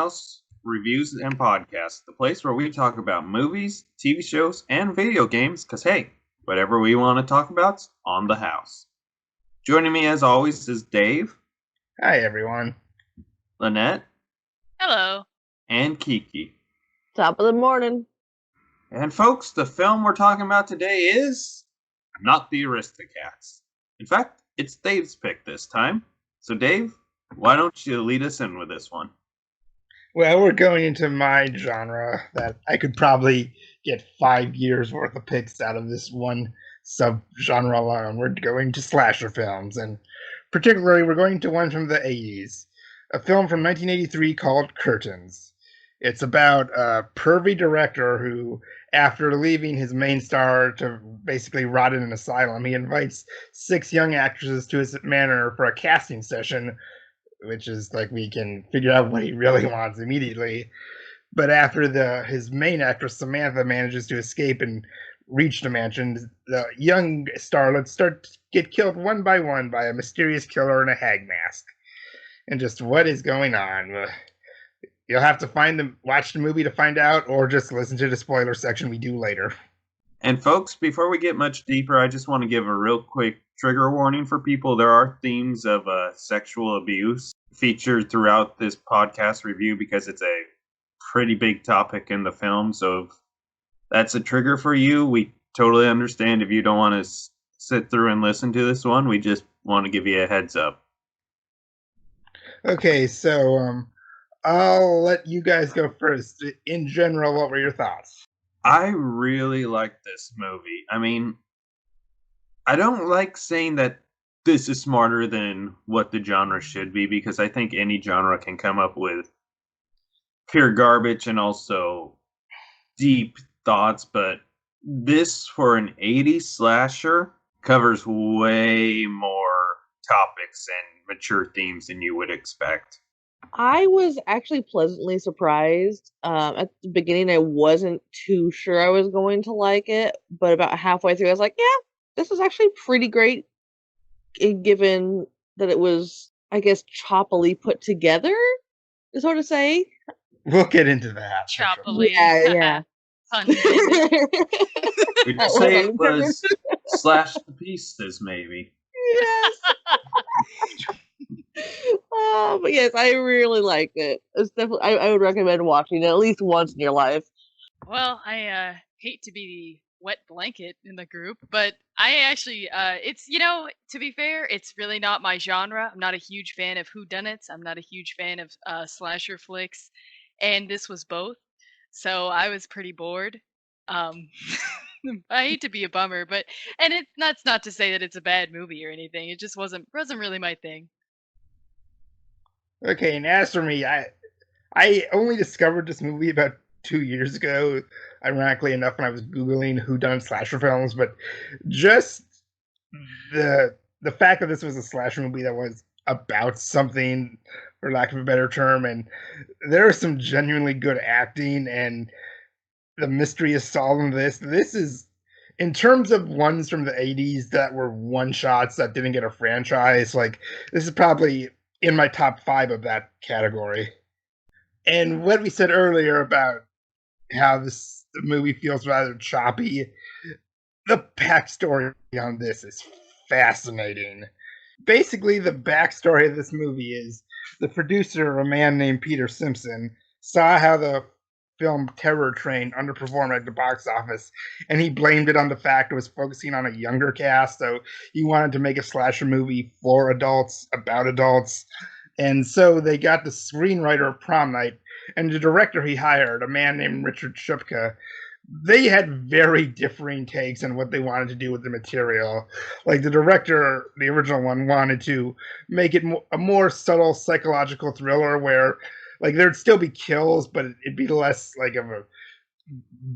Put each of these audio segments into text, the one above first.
House Reviews and Podcasts, the place where we talk about movies, TV shows, and video games, because hey, whatever we want to talk about's on the house. Joining me as always is Dave. Hi, everyone. Lynette. Hello. And Kiki. Top of the morning. And folks, the film we're talking about today is not the Aristocats. In fact, it's Dave's pick this time. So Dave, why don't you lead us in with this one? Well, we're going into my genre that I could probably get 5 years worth of picks out of this one sub-genre alone. We're going to slasher films, and particularly we're going to one from the 80s. A film from 1983 called Curtains. It's about a pervy director who, after leaving his main star to basically rot in an asylum, he invites 6 young actresses to his manor for a casting session, which is like we can figure out what he really wants immediately. But after his main actress, Samantha, manages to escape and reach the mansion, the young starlets start to get killed one by one by a mysterious killer in a hag mask. And just what is going on? You'll have to watch the movie to find out, or just listen to the spoiler section we do later. And folks, before we get much deeper, I just want to give a real quick trigger warning for people. There are themes of sexual abuse featured throughout this podcast review because it's a pretty big topic in the film. So if that's a trigger for you, we totally understand if you don't want to sit through and listen to this one. We just want to give you a heads up. Okay, so I'll let you guys go first. In general, what were your thoughts? I really like this movie. I mean, I don't like saying that this is smarter than what the genre should be, because I think any genre can come up with pure garbage and also deep thoughts, but this, for an 80s slasher, covers way more topics and mature themes than you would expect. I was actually pleasantly surprised. At the beginning, I wasn't too sure I was going to like it, but about halfway through, I was like, yeah, this is actually pretty great, given that it was, I guess, choppily put together, is what to say. We'll get into that. Choppily. Yeah. Would you say it was slashed to pieces, maybe? Yes. But yes, I really liked it. It's definitely, I would recommend watching it at least once in your life. Well, I hate to be the wet blanket in the group, but I actually, it's, to be fair, it's really not my genre. I'm not a huge fan of whodunits. I'm not a huge fan of slasher flicks, and this was both. So I was pretty bored. I hate to be a bummer, and that's not to say that it's a bad movie or anything. It just wasn't really my thing. Okay, and as for me, I only discovered this movie about 2 years ago, ironically enough, when I was Googling whodunit slasher films, but just the fact that this was a slasher movie that was about something, for lack of a better term, and there is some genuinely good acting, and the mystery is solved in this. This is, in terms of ones from the 80s that were one-shots that didn't get a franchise, like, this is probably in my top 5 of that category. And what we said earlier about how the movie feels rather choppy, the backstory on this is fascinating. Basically, the backstory of this movie is the producer, a man named Peter Simpson, saw how the film Terror Train underperformed at the box office, and he blamed it on the fact it was focusing on a younger cast, so he wanted to make a slasher movie for adults, about adults. And so they got the screenwriter of Prom Night and the director he hired, a man named Richard Shupka. They had very differing takes on what they wanted to do with the material. Like, the director, the original one, wanted to make it a more subtle psychological thriller where, like, there'd still be kills, but it'd be less like of a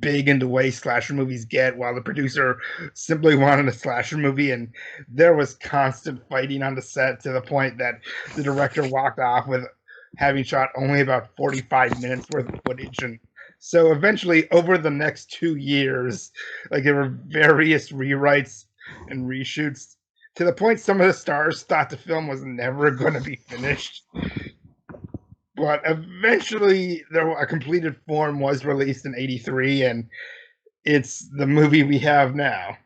big in the way slasher movies get, while the producer simply wanted a slasher movie, and there was constant fighting on the set to the point that the director walked off with having shot only about 45 minutes worth of footage. And so eventually, over the next 2 years, like, there were various rewrites and reshoots to the point some of the stars thought the film was never going to be finished. But eventually, a completed form was released in '83, and it's the movie we have now.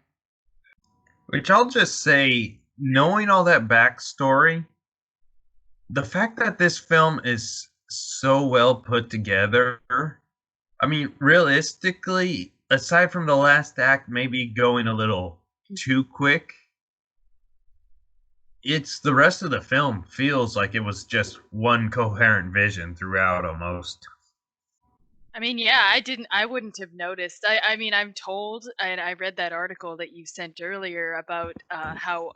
Which I'll just say, knowing all that backstory, the fact that this film is so well put together, I mean, realistically, aside from the last act maybe going a little too quick, it's the rest of the film feels like it was just one coherent vision throughout almost. I mean, yeah, I wouldn't have noticed. I mean, I'm told, and I read that article that you sent earlier about how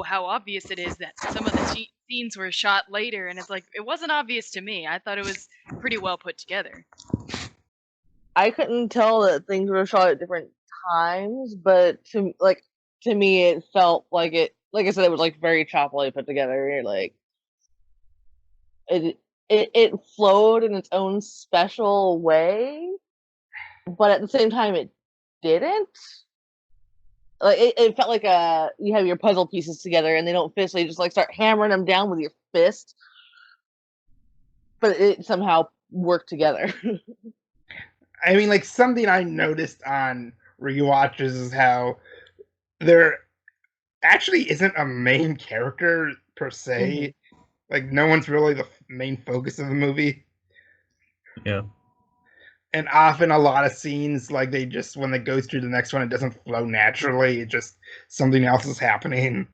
obvious it is that some of the scenes were shot later, and it's like it wasn't obvious to me. I thought it was pretty well put together. I couldn't tell that things were shot at different times, but to me, it felt like it. Like I said, it was like very choppily put together. Like it flowed in its own special way, but at the same time, it didn't. Like it felt like you have your puzzle pieces together and they don't fit, so you just like start hammering them down with your fist, but it somehow worked together. I mean, like, something I noticed on rewatches is how there actually isn't a main character per se. Like, no one's really the main focus of the movie. Yeah. And often a lot of scenes, like, they just, when it goes through the next one, it doesn't flow naturally. It just, something else is happening.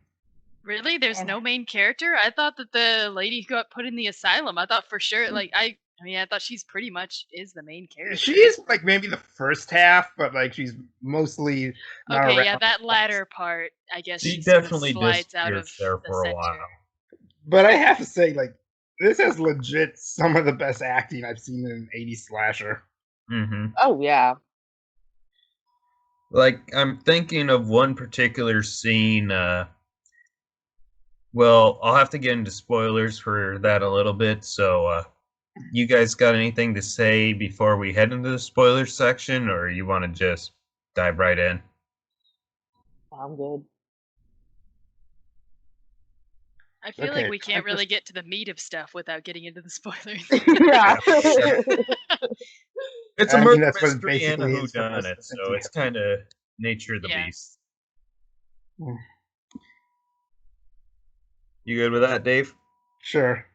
Really? There's no main character? I thought that the lady who got put in the asylum, I thought for sure, like, I mean, I thought she's pretty much is the main character. She is, like, maybe the first half, but, like, she's mostly not Okay, around. yeah, that latter part, I guess She she sort of definitely slides out of disappears there the for a center. while. But I have to say, like, this has legit some of the best acting I've seen in an 80s slasher. Mm-hmm. Oh yeah. Like, I'm thinking of one particular scene. Well, I'll have to get into spoilers for that a little bit. So, you guys got anything to say before we head into the spoilers section, or you want to just dive right in? I'm good. I feel Okay, like we can't really get to the meat of stuff without getting into the spoilers. Yeah. It's a I mean, murder that's what it mystery and a basically is for most whodunit, of the so it's kind of nature of the Yeah. beast. Hmm. You good with that, Dave? Sure.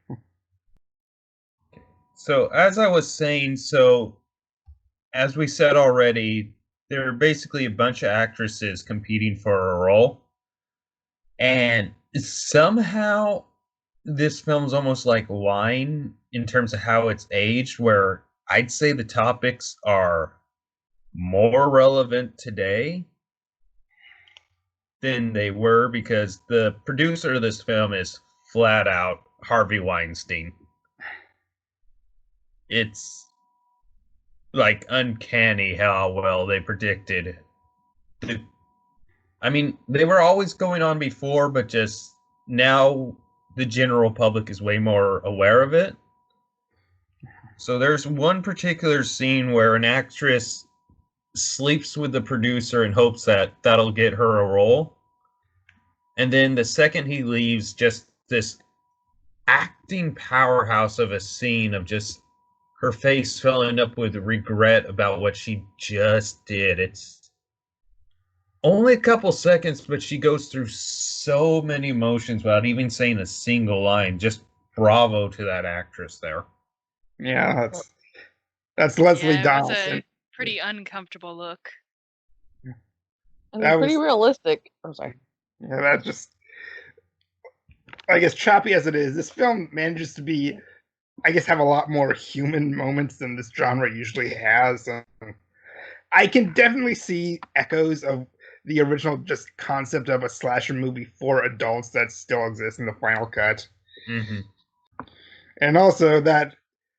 So, as I was saying, as we said already, there are basically a bunch of actresses competing for a role. And somehow this film's almost like wine in terms of how it's aged, where I'd say the topics are more relevant today than they were, because the producer of this film is flat out Harvey Weinstein. It's like uncanny how well they predicted. I mean, they were always going on before, but just now the general public is way more aware of it. So there's one particular scene where an actress sleeps with the producer in hopes that that'll get her a role. And then the second he leaves, just this acting powerhouse of a scene of just her face filling up with regret about what she just did. It's only a couple seconds, but she goes through so many emotions without even saying a single line. Just bravo to that actress there. Yeah, that's Leslie Yeah, it was Donaldson. a pretty uncomfortable look. And That pretty was- realistic. I'm sorry. Yeah, that just, I guess, choppy as it is, this film manages to be, I guess, have a lot more human moments than this genre usually has. I can definitely see echoes of the original just concept of a slasher movie for adults that still exists in the final cut. Mm-hmm. And also that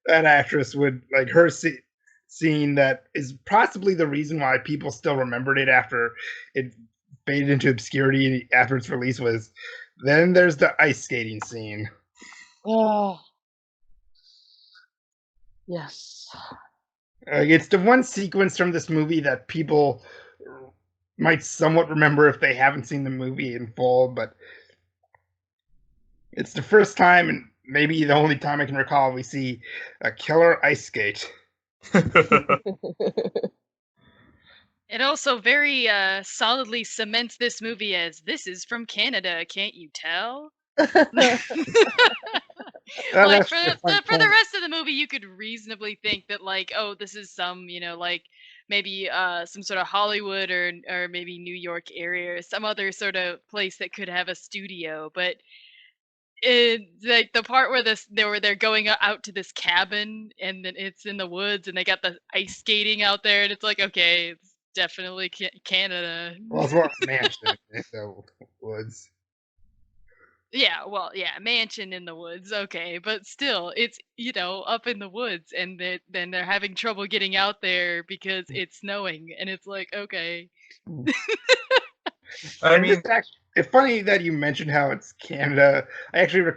actress would, like, her scene that is possibly the reason why people still remembered it after it faded into obscurity after its release was, then there's the ice skating scene. Oh. Yes. It's the one sequence from this movie that people might somewhat remember if they haven't seen the movie in full, but it's the first time in maybe the only time I can recall we see a killer ice skate. It also very solidly cements this movie as this is from Canada, can't you tell? Like That's a fun for the point. rest of the movie, you could reasonably think that like, oh, this is some like maybe some sort of Hollywood or maybe New York area or some other sort of place that could have a studio, but like the part where they're going out to this cabin and then it's in the woods and they got the ice skating out there and it's like, okay, it's definitely Canada. Well, as well as mansion in the woods. Yeah, well, yeah, mansion in the woods, okay, but still, it's up in the woods, and then they're having trouble getting out there because it's snowing, and it's like, okay. I mean, It's funny that you mentioned how it's Canada. I actually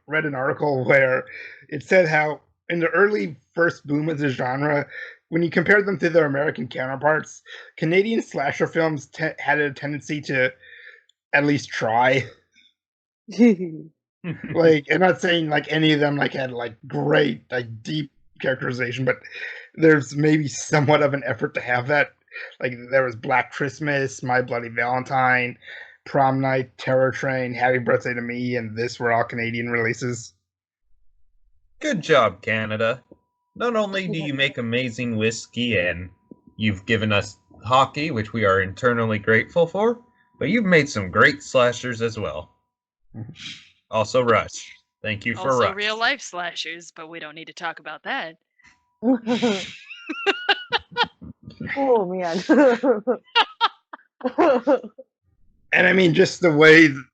read an article where it said how in the early first boom of the genre, when you compared them to their American counterparts, Canadian slasher films had a tendency to at least try. Like, I'm not saying like any of them like had like great like deep characterization, but there's maybe somewhat of an effort to have that. Like there was Black Christmas, My Bloody Valentine, Prom Night, Terror Train, Happy Birthday to Me, and this were all Canadian releases. good job, Canada. Not only do you make amazing whiskey and you've given us hockey, which we are internally grateful for, but you've made some great slashers as well. Also, Rush. Thank you for Also Rush. real life slashers, but we don't need to talk about that. Oh man. And I mean, just the way the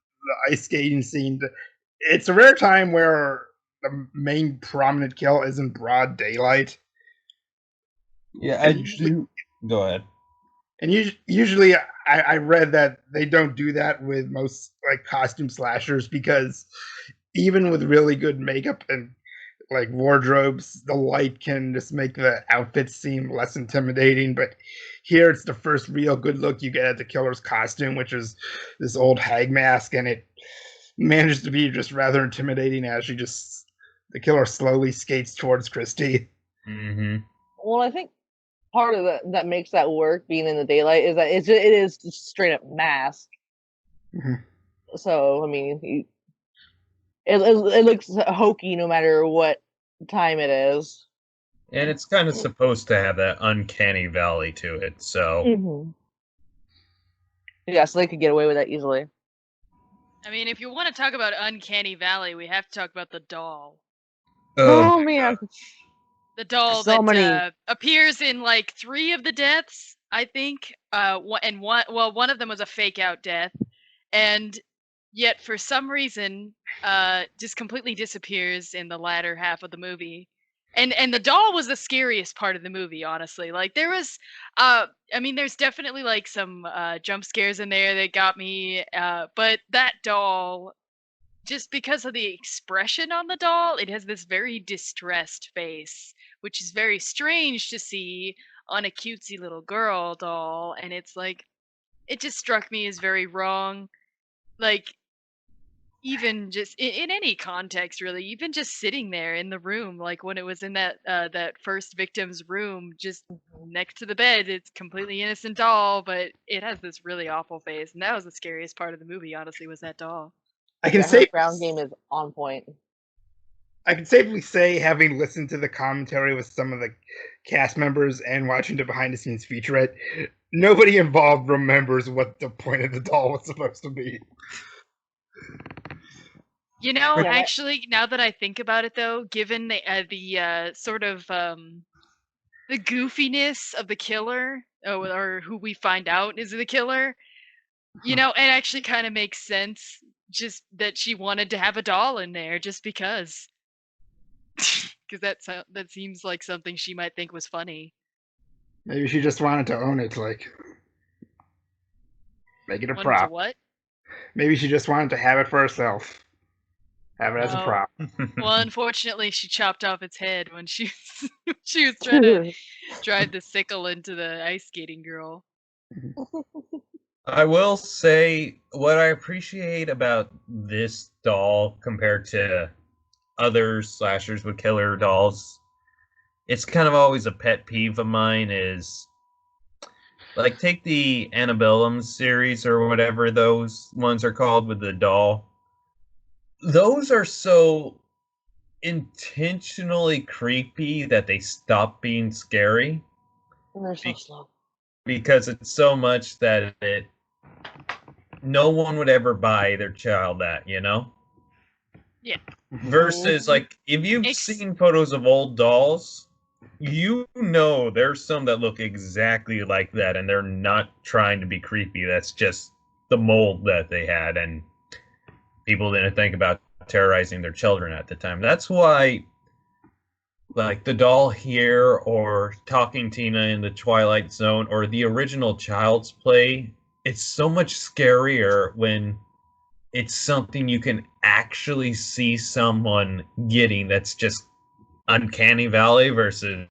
ice skating scene, it's a rare time where the main prominent kill is in broad daylight. Yeah, And usually, Go ahead. and usually I read that they don't do that with most like costume slashers because even with really good makeup and like wardrobes, the light can just make the outfits seem less intimidating. But here it's the first real good look you get at the killer's costume, which is this old hag mask, and it manages to be just rather intimidating as the killer slowly skates towards Christie. Mm-hmm. Well, I think part of that makes that work being in the daylight is that it is just straight up mask. Mhm. So I mean, it looks hokey no matter what time it is. And it's kind of supposed to have that uncanny valley to it, so. Mm-hmm. Yeah, so they could get away with that easily. I mean, if you want to talk about Uncanny Valley, we have to talk about the doll. Oh man. The doll So that many. appears in like 3 of the deaths, I think. One of them was a fake out death, and yet for some reason, just completely disappears in the latter half of the movie. And the doll was the scariest part of the movie, honestly. Like there was, I mean, there's definitely like some jump scares in there that got me, but that doll, just because of the expression on the doll, it has this very distressed face, which is very strange to see on a cutesy little girl doll. And it's like, it just struck me as very wrong. Like, even just in any context, really, even just sitting there in the room, like when it was in that first victim's room, just next to the bed, it's completely innocent doll, but it has this really awful face, and that was the scariest part of the movie. Honestly, was that doll. I can Yeah, her say ground game is on point. I can safely say, having listened to the commentary with some of the cast members and watching the behind the scenes featurette, nobody involved remembers what the point of the doll was supposed to be. You know, Yeah, actually, now that I think about it, though, given the sort of the goofiness of the killer, or who we find out is the killer, it actually kind of makes sense. Just that she wanted to have a doll in there, just because, because that seems like something she might think was funny. Maybe she just wanted to own it, like make it a Wanted to prop. what? Maybe she just wanted to have it for herself, have it as a Oh, prop. well, unfortunately, she chopped off its head when she was trying to drive the sickle into the ice skating girl. I will say what I appreciate about this doll compared to other slashers with killer dolls. It's kind of always a pet peeve of mine is like take the Antebellum series or whatever those ones are called with the doll. Those are so intentionally creepy that they stop being scary And they're so be- slow. because it's so much that it no one would ever buy their child that, you know? Yeah. Versus like if you've seen photos of old dolls, you know there's some that look exactly like that and they're not trying to be creepy. That's just the mold that they had and people didn't think about terrorizing their children at the time. That's why like the doll here or Talking Tina in the Twilight Zone or the original Child's Play, it's so much scarier when it's something you can actually see someone getting that's just uncanny valley versus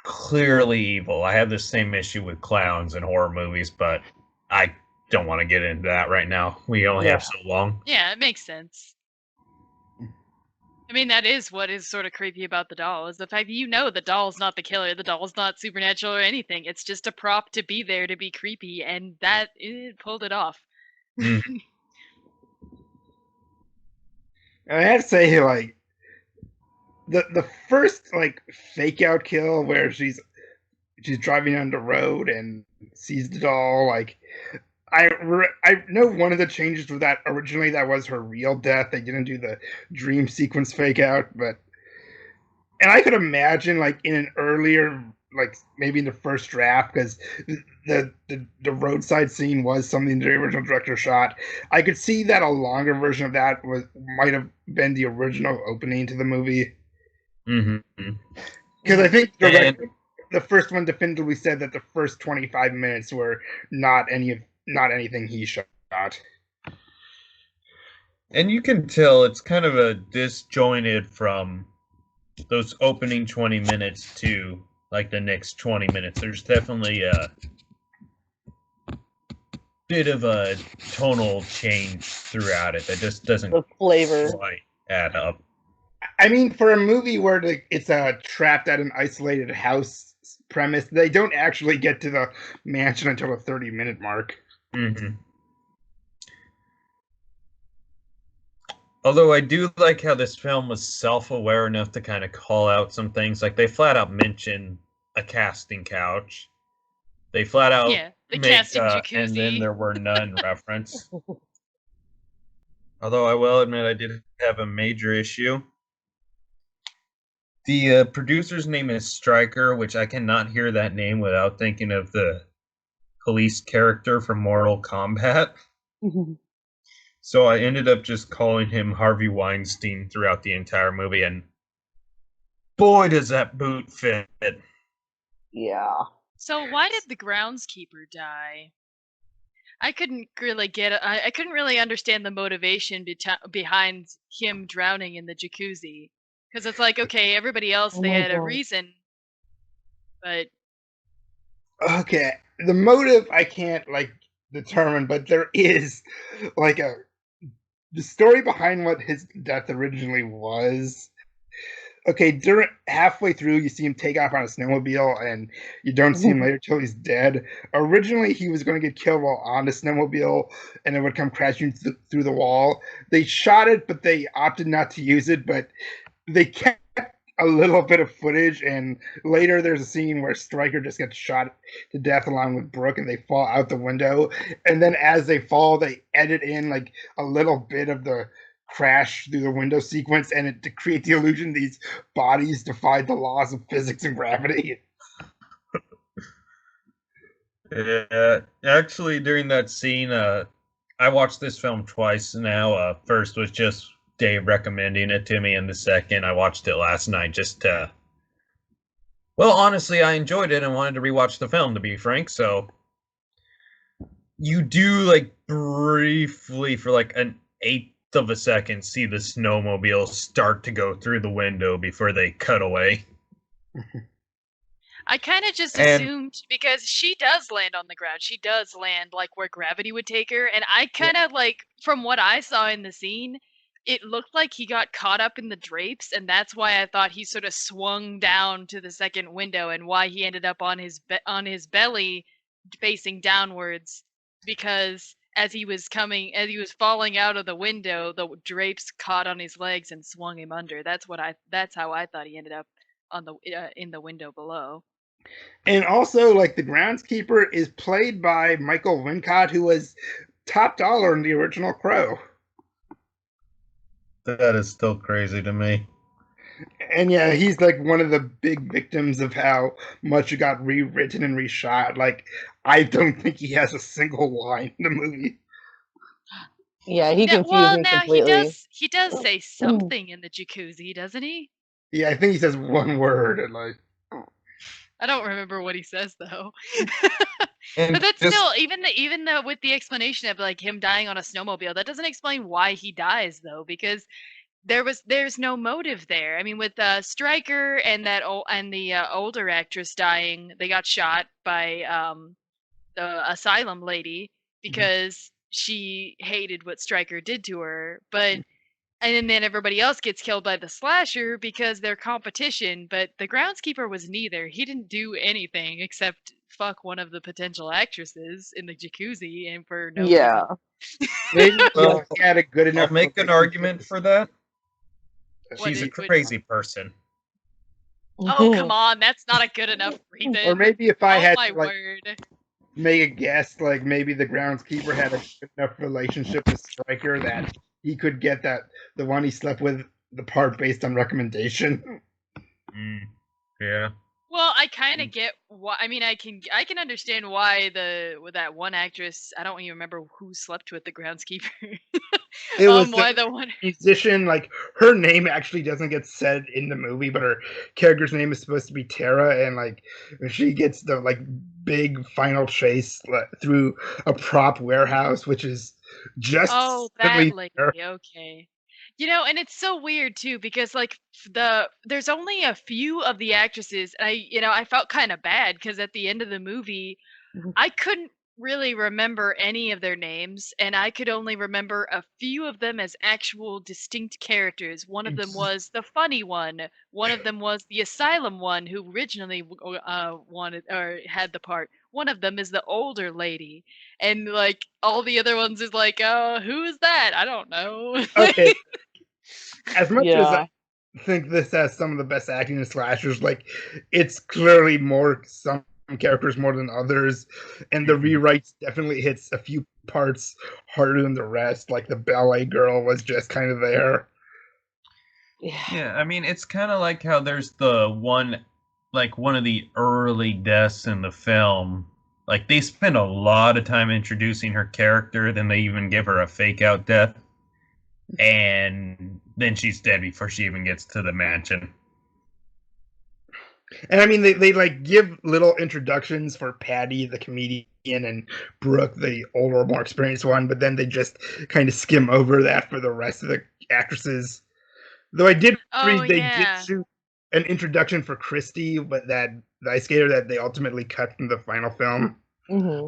clearly evil. I have the same issue with clowns in horror movies, but I don't want to get into that right now. We only have so long. Yeah, it makes sense. I mean, that is what is sort of creepy about the doll, is the fact that you know the doll's not the killer, the doll's not supernatural or anything. It's just a prop to be there to be creepy, and that it pulled it off. Mm. I have to say, like the first like fake out kill where she's driving on the road and sees the doll. Like I know one of the changes to that originally that was her real death. They didn't do the dream sequence fake out, but and I could imagine like in an earlier like maybe in the first draft because the roadside scene was something the original director shot. I could see that a longer version of that was might have been the original opening to the movie. Mm-hmm. Because I think And the first one definitively said that the first 25 minutes were not anything he shot. you can tell it's kind of a disjointed from those opening 20 minutes to like the next 20 minutes. There's definitely a bit of a tonal change throughout it that just doesn't The flavor. quite add up. I mean, for a movie where it's trapped at an isolated house premise, they don't actually get to the mansion until the 30-minute mark. Mm-hmm. Although I do like how this film was self-aware enough to kind of call out some things. Like they flat out mention a casting couch. They flat out Yeah, the make casting and then jacuzzi. there were none reference. Although I will admit I did have a major issue. The producer's name is Stryker, which I cannot hear that name without thinking of the police character from Mortal Kombat. So I ended up just calling him Harvey Weinstein throughout the entire movie, and boy, does that boot fit. Yeah. So why did the groundskeeper die? I couldn't really I couldn't really understand the motivation behind him drowning in the jacuzzi. Because it's like, okay, everybody else, Oh they my had a god. reason, but Okay, the motive I can't like determine, but there is like the story behind what his death originally was. Okay, during halfway through, you see him take off on a snowmobile, and you don't see him later till he's dead. Originally, he was going to get killed while on the snowmobile, and it would come crashing through the wall. They shot it, but they opted not to use it. But they kept a little bit of footage, and later there's a scene where Stryker just gets shot to death along with Brooke, and they fall out the window. And then as they fall, they edit in like a little bit of the crash through the window sequence, and it to create the illusion these bodies defied the laws of physics and gravity. Yeah, actually, during that scene, I watched this film twice now. First was just Dave recommending it to me, and the second I watched it last night just to. Well, honestly, I enjoyed it and wanted to rewatch the film, to be frank. So you do like briefly for like an eighth of a second see the snowmobile start to go through the window before they cut away. I kind of just And assumed because she does land on the ground. She does land like where gravity would take her, and I kind of like from what I saw in the scene, it looked like he got caught up in the drapes, and that's why I thought he sort of swung down to the second window, and why he ended up on his belly, facing downwards, because as he was falling out of the window, the drapes caught on his legs and swung him under. That's how I thought he ended up on the in the window below. And also, like, the groundskeeper is played by Michael Wincott, who was top dollar in the original Crow. That is still crazy to me. And yeah, he's like one of the big victims of how much it got rewritten and reshot. Like, I don't think he has a single line in the movie. Yeah, he Yeah, confused well, me now completely. he does say something in the jacuzzi, doesn't he? Yeah, I think he says one word, and like, I don't remember what he says though. And But that's just, still even though with the explanation of like him dying on a snowmobile, that doesn't explain why he dies though, because there's no motive there. I mean, with Stryker and the older actress dying, they got shot by the asylum lady because she hated what Stryker did to her, but. And then everybody else gets killed by the slasher because they're competition, but the groundskeeper was neither. He didn't do anything except fuck one of the potential actresses in the jacuzzi and for no Yeah. reason. maybe well, he had a good enough. I'll make an argument for that. What She's a did- what- crazy person. Oh, come on, that's not a good enough reason. Or maybe if I Oh had my to, like, word. make a guess, like maybe the groundskeeper had a good enough relationship with Stryker that he could get the one he slept with the part based on recommendation. Yeah. Well, I kind of get why. I mean, I can understand why with that one actress. I don't even remember who slept with the groundskeeper. It was Why the one? musician, like, her name actually doesn't get said in the movie, but her character's name is supposed to be Tara, and like she gets the like big final chase through a prop warehouse, which is just Oh, that suddenly lady. there. Okay. And it's so weird too because like there's only a few of the actresses, and I felt kind of bad because at the end of the movie I couldn't really remember any of their names, and I could only remember a few of them as actual distinct characters. One of them was the funny one of them was the asylum one who originally wanted or had the part. One of them is the older lady, and like all the other ones is like, who is that? I don't know. Okay, as much as Yeah. I think this has some of the best acting in slashers, like it's clearly more some characters more than others, and the rewrites definitely hits a few parts harder than the rest. Like the ballet girl was just kind of there. Yeah, I mean, it's kind of like how there's the one, like one of the early deaths in the film. Like they spend a lot of time introducing her character, then they even give her a fake out death, and then she's dead before she even gets to the mansion. And I mean, they like give little introductions for Patty, the comedian, and Brooke, the older, more experienced one, but then they just kind of skim over that for the rest of the actresses. Though I did Oh read they did yeah. shoot an introduction for Christy, but that the ice skater that they ultimately cut from the final film. Hmm.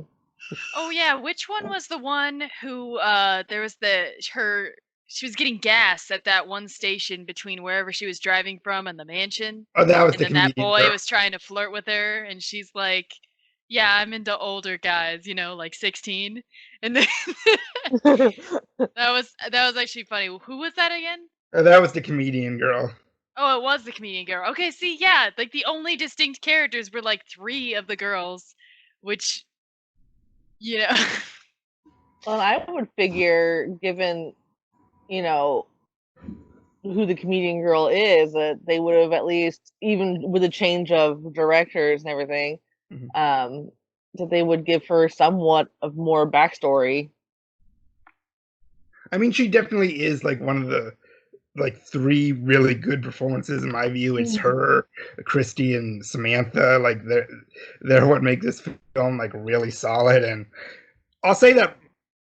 Oh yeah, which one was the one who there was she was getting gas at that one station between wherever she was driving from and the mansion, Oh, that was and the then that comedian boy girl. was trying to flirt with her, and she's like, "Yeah, I'm into older guys, like 16." And then that was actually funny. Who was that again? That was the comedian girl. Oh, it was the comedian girl. Okay, see, yeah, like the only distinct characters were like three of the girls, which you know. Well, I would figure, given, you know, who the comedian girl is, that they would have at least, even with a change of directors and everything, Mhm. that they would give her somewhat of more backstory. I mean, she definitely is like one of the like three really good performances in my view. It's her, Christy, and Samantha. Like they're what make this film like really solid. And I'll say that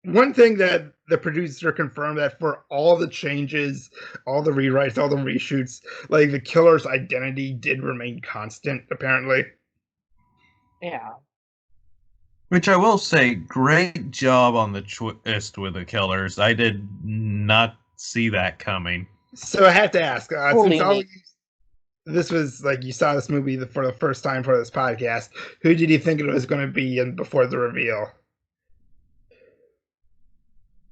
one thing that the producer confirmed that for all the changes, all the rewrites, all the reshoots, like the killer's identity did remain constant. Apparently, Yeah. Which I will say, great job on the twist with the killers. I did not see that coming. So I have to ask, Totally since all unique. this was like you saw this movie for the first time for this podcast, who did you think it was going to be and before the reveal?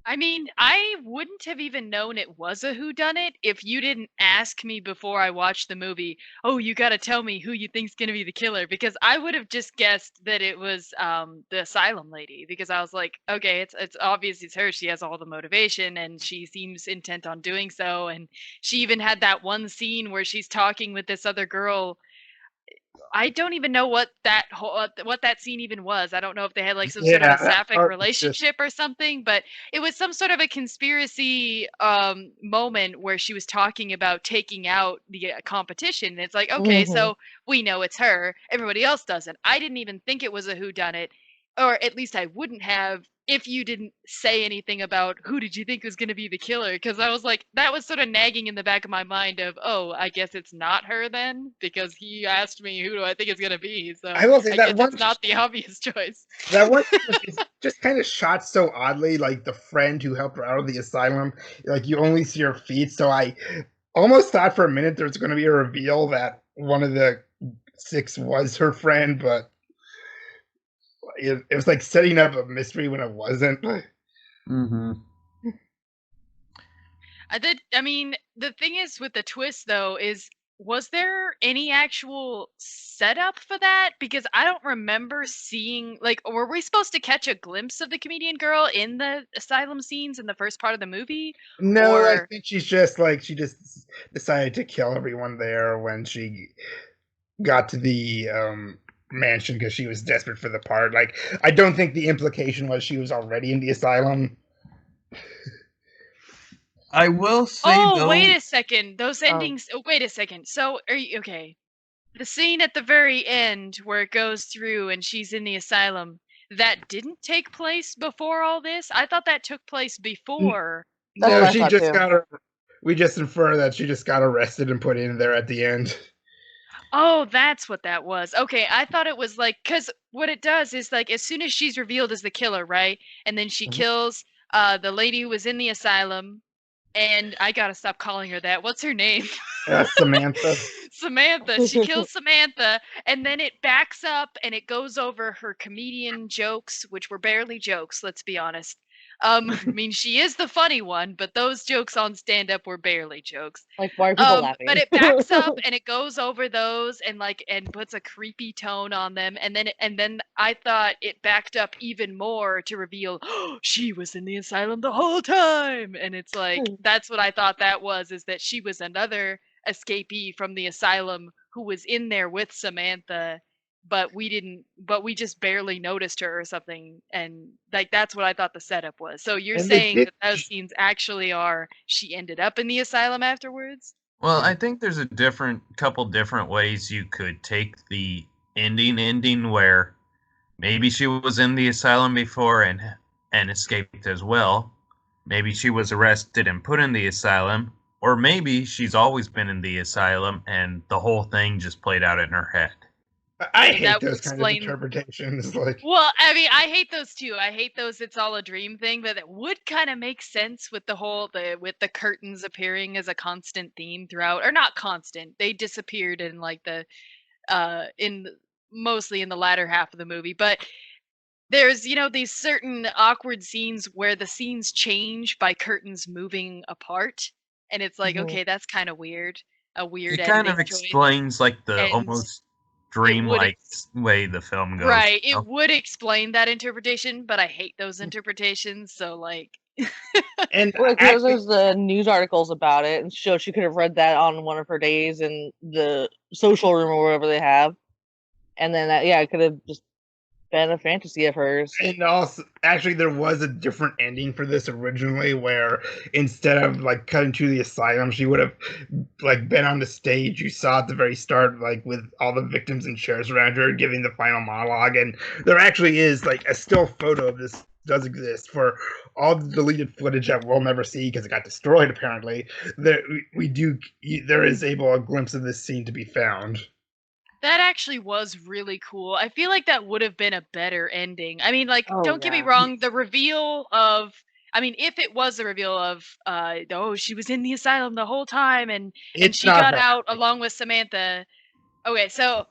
I mean, I wouldn't have even known it was a whodunit if you didn't ask me before I watched the movie, "Oh, you gotta tell me who you think's gonna be the killer," because I would have just guessed that it was the asylum lady, because I was like, okay, it's obvious it's her. She has all the motivation and she seems intent on doing so, and she even had that one scene where she's talking with this other girl. I don't even know what that scene even was. I don't know if they had like some sort of Yeah, a that sapphic part was just relationship or something, but it was some sort of a conspiracy moment where she was talking about taking out the competition. And it's like, okay, Hmm. so we know it's her. Everybody else doesn't. I didn't even think it was a whodunit, or at least I wouldn't have if you didn't say anything about who did you think was going to be the killer, because I was like, that was sort of nagging in the back of my mind of, oh, I guess it's not her then, because he asked me who do I think it's going to be, so I will say I that guess one it's not the obvious choice. that one is just kind of shot so oddly, like the friend who helped her out of the asylum, like you only see her feet, so I almost thought for a minute there was going to be a reveal that one of the six was her friend, but it was like setting up a mystery when it wasn't. Mm-hmm. I mean, the thing is with the twist though is, was there any actual setup for that? Because I don't remember seeing, like, were we supposed to catch a glimpse of the comedian girl in the asylum scenes in the first part of the movie? No, I Or think she's just like she just decided to kill everyone there when she got to the mansion because she was desperate for the part. Like, I don't think the implication was she was already in the asylum. I will say oh, wait though, a second. Those Oh, endings. Oh, wait a second. So, are you okay? The scene at the very end where it goes through and she's in the asylum, that didn't take place before all this? I thought that took place before. that's what No, I she thought just too. got her. We just infer that she just got arrested and put in there at the end. Oh, that's what that was. Okay, I thought it was like, cuz what it does is like as soon as she's revealed as the killer, right? And then she Mhm. kills the lady who was in the asylum, and I got to stop calling her that. What's her name? Samantha. Samantha. She kills Samantha, and then it backs up and it goes over her comedian jokes, which were barely jokes, let's be honest. I mean, she is the funny one, but those jokes on stand up were barely jokes. Like, why are people But laughing? it backs up and it goes over those and like and puts a creepy tone on them, and then I thought it backed up even more to reveal, oh, she was in the asylum the whole time, and it's like that's what I thought that was, is that she was another escapee from the asylum who was in there with Samantha, but we just barely noticed her or something, and like that's what I thought the setup was. So you're And they saying did. that those scenes actually are she ended up in the asylum afterwards? well, I think there's a couple different ways you could take the ending where maybe she was in the asylum before and escaped as well. Maybe she was arrested and put in the asylum, or maybe she's always been in the asylum and the whole thing just played out in her head. I And hate that would those kind of explain. interpretations. Like, Well, I mean, I hate those too. I hate those "it's all a dream" thing, but it would kind of make sense with the whole with the curtains appearing as a constant theme throughout, or not constant. They disappeared in like the mostly in the latter half of the movie, but there's, these certain awkward scenes where the scenes change by curtains moving apart, and it's like, Mhm. okay, that's kind of weird, a weird It kind editing of choice, explains like the and almost it would dreamlike way the film goes. right, it would explain that interpretation, but I hate those interpretations, so like and Well, because actually, there's the news articles about it, and showed she could have read that on one of her days in the social room or whatever they have, and then yeah, it could have just been a fantasy of hers. and also, actually, there was a different ending for this originally, where instead of like cutting to the asylum, she would have like been on the stage. You saw at the very start, like with all the victims and chairs around her, giving the final monologue. And there actually is like a still photo of this does exist for all the deleted footage that we'll never see because it got destroyed. Apparently, there we do there is able a glimpse of this scene to be found. that actually was really cool. I feel like that would have been a better ending. I mean, like, Oh don't get me yeah. wrong, the reveal of I mean, if it was the reveal of, oh, she was in the asylum the whole time, and It's she not got that. out along with Samantha. Okay, so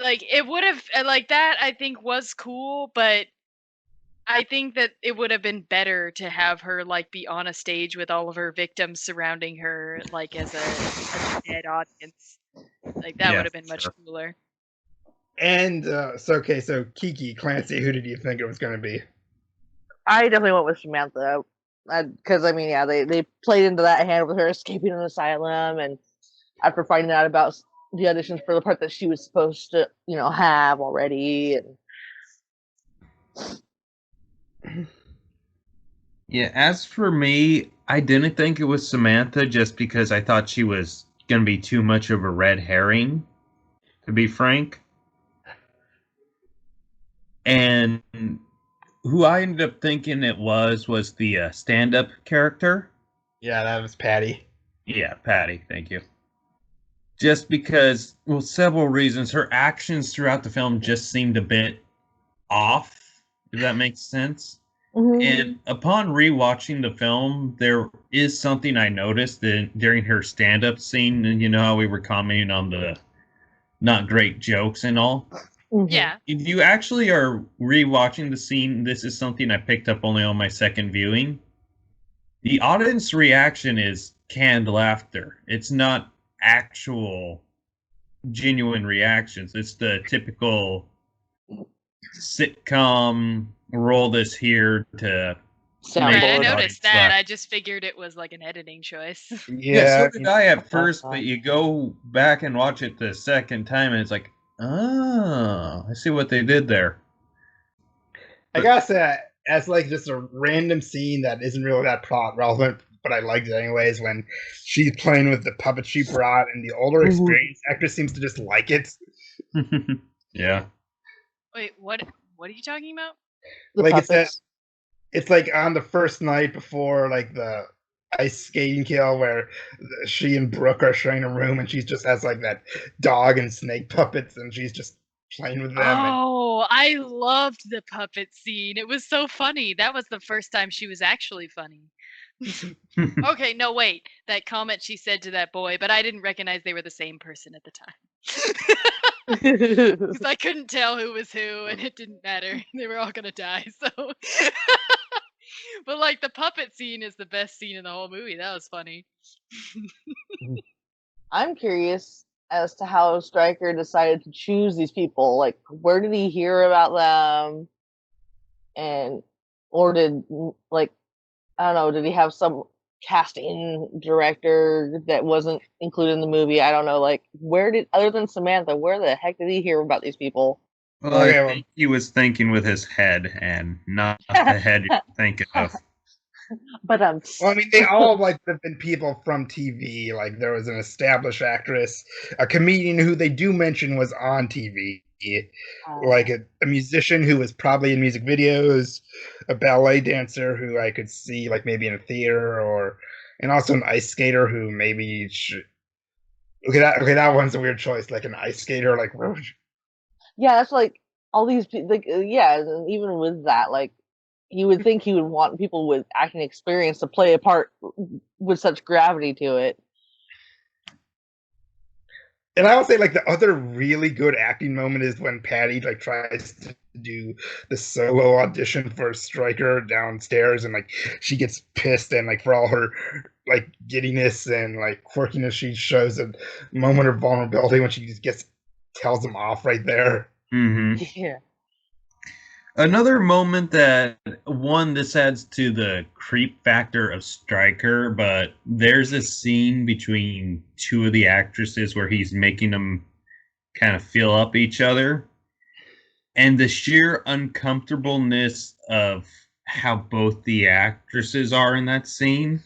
like it would have like that. I think was cool, but I think that it would have been better to have her like be on a stage with all of her victims surrounding her, like as a dead audience. Like that would Yeah, have been much sure. cooler. And so Kiki Clancy, who did you think it was going to be? I definitely went with Samantha. Because, I mean, yeah, they played into that hand with her escaping an asylum, and after finding out about the auditions for the part that she was supposed to, have already. And Yeah, as for me, I didn't think it was Samantha just because I thought she was going to be too much of a red herring, to be frank. And who I ended up thinking it was the stand-up character. Yeah, that was Patty. Yeah, Patty, thank you. Just because, well, several reasons. Her actions throughout the film just seemed a bit off, if that makes sense. And upon rewatching the film, there is something I noticed during her stand-up scene, and you know how we were commenting on the not great jokes and all. Yeah. If you actually are rewatching the scene, this is something I picked up only on my second viewing. The audience reaction is canned laughter. It's not actual genuine reactions. It's the typical sitcom roll this here to Right, I soundboard. noticed that. I just figured it was like an editing choice. Yeah, so did I at first, fine. but you go back and watch it the second time, and it's like, oh, I see what they did there. I guess as like just a random scene that isn't really that plot relevant, but I liked it anyways. When she's playing with the puppet she brought, and the older experienced actress seems to just like it. Yeah. Wait, what are you talking about? The Like puppets. it's like on the first night before like the ice skating kill where she and Brooke are sharing a room, and she just has like that dog and snake puppets, and she's just playing with them. Oh, I loved the puppet scene. It was so funny. That was the first time she was actually funny. Okay, no, wait. That comment she said to that boy, but I didn't recognize they were the same person at the time. Because I couldn't tell who was who, and it didn't matter. They were all gonna die, so. But like the puppet scene is the best scene in the whole movie. That was funny. I'm curious as to how Stryker decided to choose these people. Like, where did he hear about them? And, or did, like, I don't know, did he have some casting director that wasn't included in the movie? I don't know. Like, other than Samantha, where the heck did he hear about these people? Well, Okay, I well- think he was thinking with his head and not the head you're thinking of. But Well, I mean, they all like have been people from TV. Like there was an established actress, a comedian who they do mention was on TV, like a musician who was probably in music videos, a ballet dancer who I could see like maybe in a theater, and also an ice skater who maybe that one's a weird choice, like an ice skater, like yeah, that's like all these like yeah, and even with that, like you would think he would want people with acting experience to play a part with such gravity to it. And I would say like the other really good acting moment is when Patty like tries to do the solo audition for Stryker downstairs, and like she gets pissed, and like for all her like giddiness and like quirkiness, she shows a moment of vulnerability when she just tells him off right there. Mm-hmm. Yeah. Another moment that this adds to the creep factor of Stryker, but there's a scene between two of the actresses where he's making them kind of feel up each other. And the sheer uncomfortableness of how both the actresses are in that scene.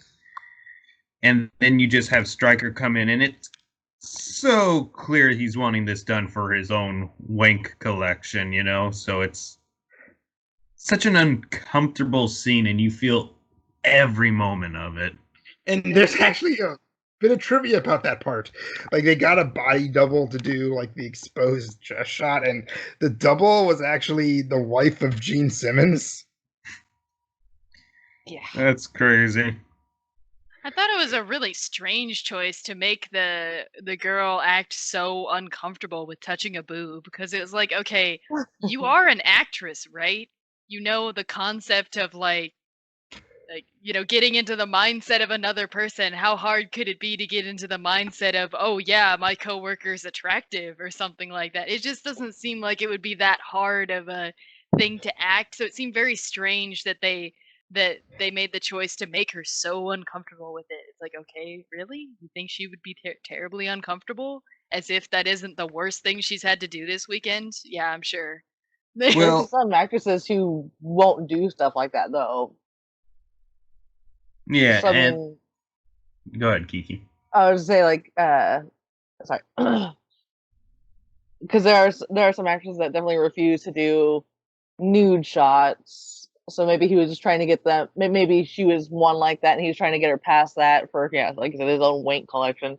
And then you just have Stryker come in, and it's so clear he's wanting this done for his own wank collection, you know? So it's such an uncomfortable scene, and you feel every moment of it. And there's actually a bit of trivia about that part. Like they got a body double to do like the exposed chest shot, and the double was actually the wife of Gene Simmons. Yeah. That's crazy. I thought it was a really strange choice to make the girl act so uncomfortable with touching a boob, because it was like, okay, you are an actress, right? You know the concept of getting into the mindset of another person. How hard could it be to get into the mindset of, oh yeah, my coworker's attractive or something like that? It just doesn't seem like it would be that hard of a thing to act. So it seemed very strange that they made the choice to make her so uncomfortable with it. It's like, okay, really? You think she would be terribly uncomfortable? As if that isn't the worst thing she's had to do this weekend? Yeah, I'm sure. There's some actresses who won't do stuff like that, though. Yeah, So, I and mean, go ahead, Kiki. I would say like, sorry, because there are some actresses that definitely refuse to do nude shots. So maybe he was just trying to get them. Maybe she was one like that, and he was trying to get her past that for, yeah, like I said, his own wank collection.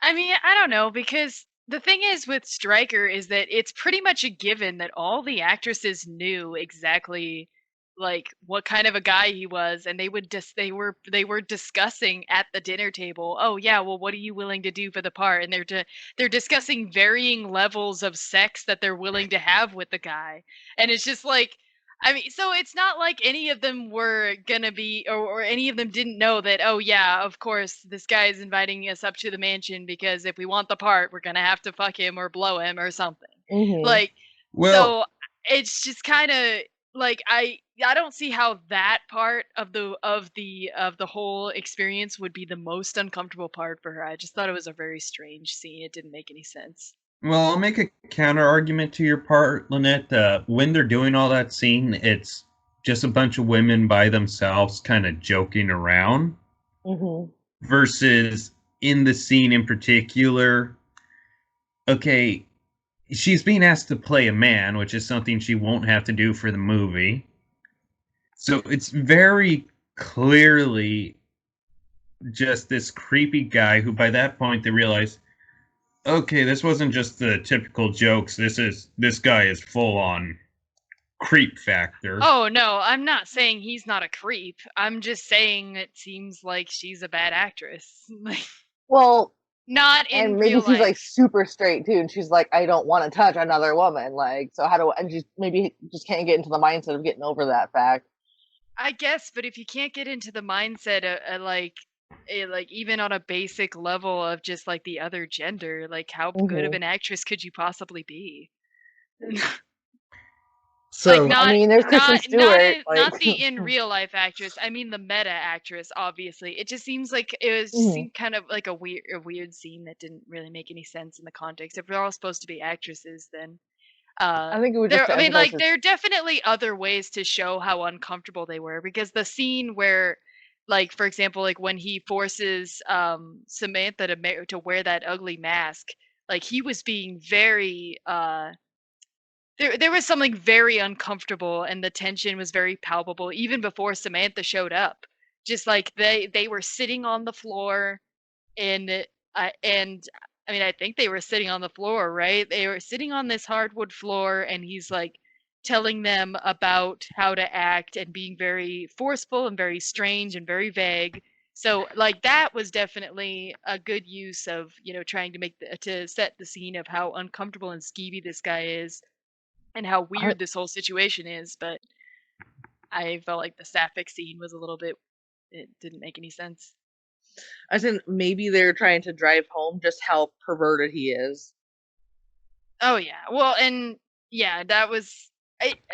I mean, I don't know, because the thing is with Stryker is that it's pretty much a given that all the actresses knew exactly like what kind of a guy he was, and they were discussing at the dinner table, oh yeah, well, what are you willing to do for the part, and they're discussing varying levels of sex that they're willing to have with the guy. And it's just like, I mean, so it's not like any of them were gonna be, or any of them didn't know that, oh, yeah, of course, this guy is inviting us up to the mansion because if we want the part, we're gonna have to fuck him or blow him or something. Mm-hmm. Like, Well, so it's just kind of like, I don't see how that part of the whole experience would be the most uncomfortable part for her. I just thought it was a very strange scene. It didn't make any sense. I'll make a counter argument to your part, Lynette. When they're doing all that scene, it's just a bunch of women by themselves kind of joking around, Mm-hmm. versus in the scene in particular, okay, she's being asked to play a man, which is something she won't have to do for the movie. So it's very clearly just this creepy guy who, by that point, they realize, okay, this wasn't just the typical jokes. This guy is full on creep factor. Oh no, I'm not saying he's not a creep. I'm just saying it seems like she's a bad actress. Like, Well, not in and maybe real he's like life. super straight too, and she's like, I don't want to touch another woman. Like, so how do and she maybe just can't get into the mindset of getting over that fact. I guess, but if you can't get into the mindset of like even on a basic level of just like the other gender, like how good of Mm-hmm. an actress could you possibly be? Like, So I mean, there's Kristen Stewart. Like, not the in real life actress. I mean the meta actress, obviously. It just seems like mhm. seemed kind of like a weird scene that didn't really make any sense in the context. If they're all supposed to be actresses, then I think it was just there to I mean, emphasize like, his. there are definitely other ways to show how uncomfortable they were, because the scene where, like, for example, like when he forces Samantha to wear that ugly mask, like he was being very there was something very uncomfortable, and the tension was very palpable even before Samantha showed up. Just like they were sitting on the floor, and I mean, I think they were sitting on the floor, right? They were sitting on this hardwood floor, and he's like telling them about how to act and being very forceful and very strange and very vague. So, like, that was definitely a good use of, trying to to set the scene of how uncomfortable and skeevy this guy is and how I, weird this whole situation is. But I felt like the sapphic scene was a little bit, it didn't make any sense. I think maybe they're trying to drive home just how perverted he is. Oh yeah. Well, and yeah, that was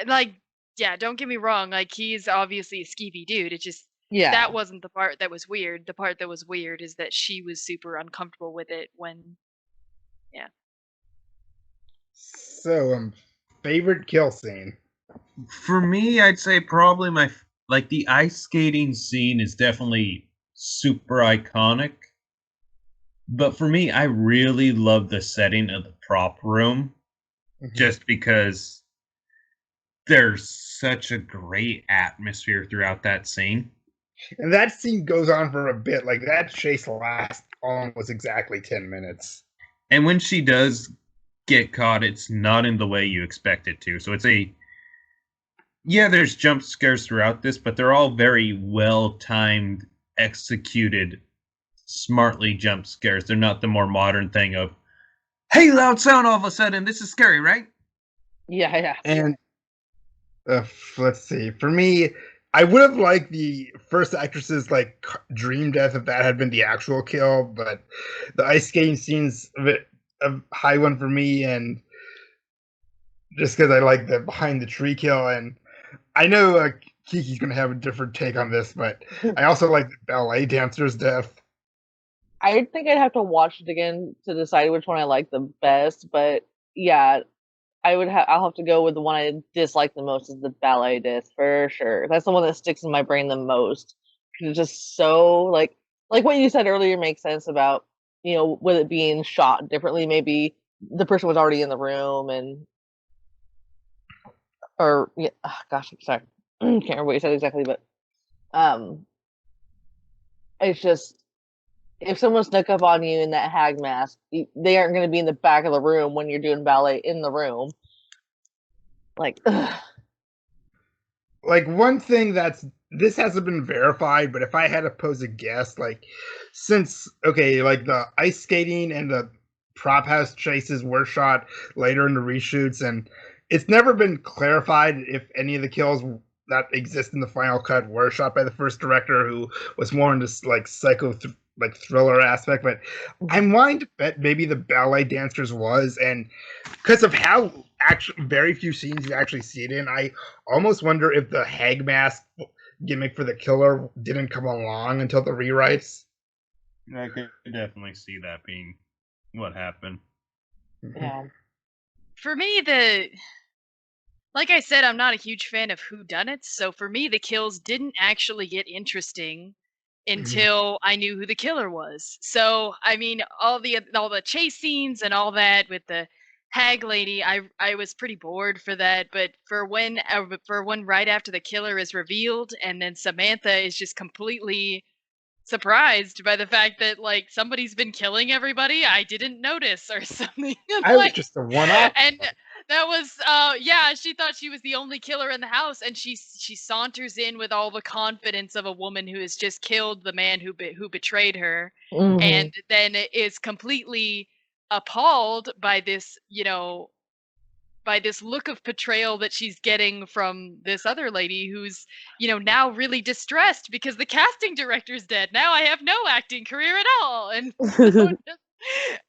like, yeah, don't get me wrong, like he's obviously a skeevy dude. It just, that Yeah. wasn't the part that was weird. The part that was weird is that she was super uncomfortable with it when, yeah. so favorite kill scene. For me, I'd say probably like the ice skating scene is definitely super iconic. But for me, I really love the setting of the prop room Mhm. just because there's such a great atmosphere throughout that scene. And that scene goes on for a bit. Like that chase lasts almost exactly 10 minutes. And when she does get caught, it's not in the way you expect it to. So it's Yeah, there's jump scares throughout this, but they're all very well timed, executed, smartly jump scares. They're not the more modern thing of, hey, loud sound all of a sudden. This is scary, right? Yeah. And let's see. For me, I would have liked the first actress's like dream death if that had been the actual kill, but the ice skating scene's a high one for me, and just because I like the behind the tree kill, and I know Kiki's gonna have a different take on this, but I also like the ballet dancer's death. I think I'd have to watch it again to decide which one I like the best, but yeah, I'll have to go with the one I dislike the most is the ballet disc for sure. That's the one that sticks in my brain the most. It's just so like what you said earlier makes sense about, with it being shot differently. Maybe the person was already in the room or yeah, gosh, I'm sorry. Can't remember what you said exactly, but um it's just if someone snuck up on you in that hag mask, they aren't going to be in the back of the room when you're doing ballet in the room. Like, ugh. Like one thing this hasn't been verified, but if I had to pose a guess, like since okay, like the ice skating and the prop house chases were shot later in the reshoots, and it's never been clarified if any of the kills that exist in the final cut were shot by the first director, who was more in this like like thriller aspect. But I'm willing to bet maybe the ballet dancers was, and because of how actually very few scenes you actually see it in, I almost wonder if the hag mask gimmick for the killer didn't come along until the rewrites. I could definitely see that being what happened. Yeah. For me, like I said, I'm not a huge fan of whodunits, so for me, the kills didn't actually get interesting until I knew who the killer was. So, I mean, all the chase scenes and all that with the hag lady, I was pretty bored for that. But for when right after the killer is revealed, and then Samantha is just completely surprised by the fact that like somebody's been killing everybody I didn't notice or something. And I was like just a one-off. and that was yeah, she thought she was the only killer in the house, and she saunters in with all the confidence of a woman who has just killed the man who betrayed her, Mhm. and then is completely appalled by this, by this look of betrayal that she's getting from this other lady who's, now really distressed because the casting director's dead. Now I have no acting career at all. And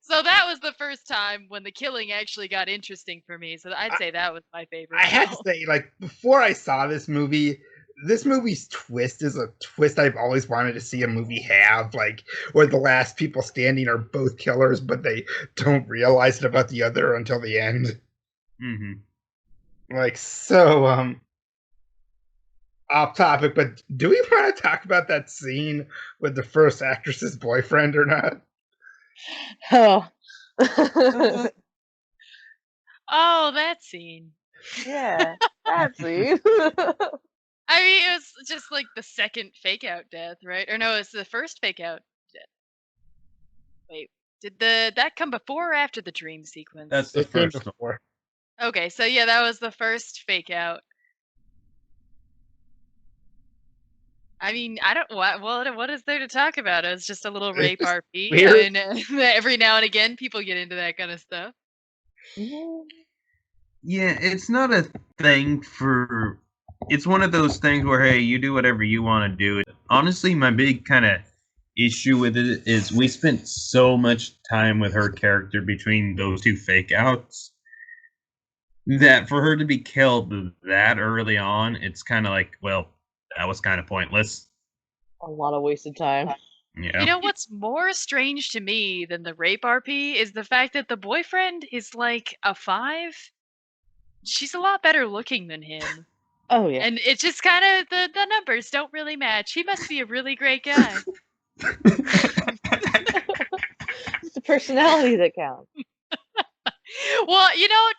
so that was the first time when the killing actually got interesting for me. So I'd I, say that was my I favorite had to kill. say, like before I saw this movie's twist is a twist I've always wanted to see a movie have, like where the last people standing are both killers, but they don't realize it about the other until the end. Mm-hmm. Like so, off topic, but do we want to talk about that scene with the first actress's boyfriend or not? Oh. Oh, that scene. Yeah, that's it. I mean, it was just like the second fake out death, right? Or no, it's the first fake out death. Wait, did that come before or after the dream That's sequence? the It came first one. before. Okay, so yeah, that was the first fake out. I mean, I don't what is there to talk about? It's just a little It's rape just RP. weird. I mean, every now and again, people get into that kind of stuff. Yeah, it's not a thing for. It's one of those things where, hey, you do whatever you want to do. Honestly, my big kind of issue with it is we spent so much time with her character between those two fake outs that for her to be killed that early on, it's kind of like, well, that was kind of pointless. A lot of wasted time. You Yeah. know what's more strange to me than the rape RP is the fact that the boyfriend is like a 5. She's a lot better looking than him. Oh yeah, And it's just kind of the numbers don't really match. He must be a really great guy. it's the personality that counts. Well,